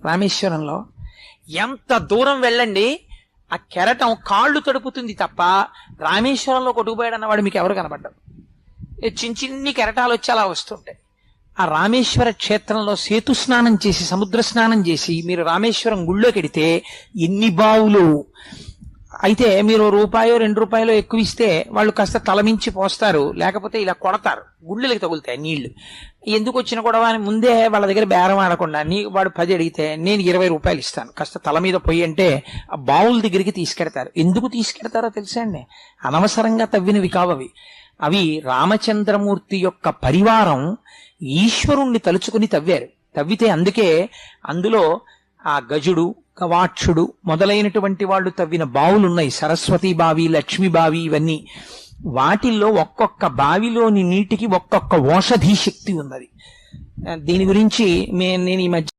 రామేశ్వరంలో ఎంత దూరం వెళ్ళండి ఆ కెరటం కాళ్ళు తడుపుతుంది తప్ప రామేశ్వరంలో కొట్టుకుపోయాడన్నవాడు మీకు ఎవరు కనబడ్డారు? చిన్న చిన్ని కెరటాలు వచ్చి అలా వస్తుంటాయి. ఆ రామేశ్వర క్షేత్రంలో సేతు స్నానం చేసి సముద్ర స్నానం చేసి మీరు రామేశ్వరం గుళ్ళోకి వెడితే ఎన్ని బావులు. అయితే మీరు ₹2 ఎక్కువ ఇస్తే వాళ్ళు కాస్త తలమించి పోస్తారు, లేకపోతే ఇలా కొడతారు, గుళ్ళకి తగులుతాయి నీళ్లు. ఎందుకు వచ్చిన గొడవ అని ముందే వాళ్ళ దగ్గర బేరం ఆడకుండా వాడు 10 అడిగితే నేను ₹20 ఇస్తాను, కాస్త తల మీద పొయ్యి అంటే ఆ బావుల దగ్గరికి తీసుకెడతారు. ఎందుకు తీసుకెడతారో తెలుసా అండి? అనవసరంగా తవ్వినవి కావవి. అవి రామచంద్రమూర్తి యొక్క పరివారం ఈశ్వరుణ్ణి తలుచుకుని తవ్వారు. తవ్వితే అందుకే అందులో ఆ గజుడు కవాక్షుడు మొదలైనటువంటి వాళ్ళు తవ్విన బావులున్నాయి. సరస్వతి బావి, లక్ష్మి బావి, ఇవన్నీ. వాటిల్లో ఒక్కొక్క బావిలోని నీటికి ఒక్కొక్క ఓషధీ శక్తి ఉన్నది. దీని గురించి నేను ఈ మధ్య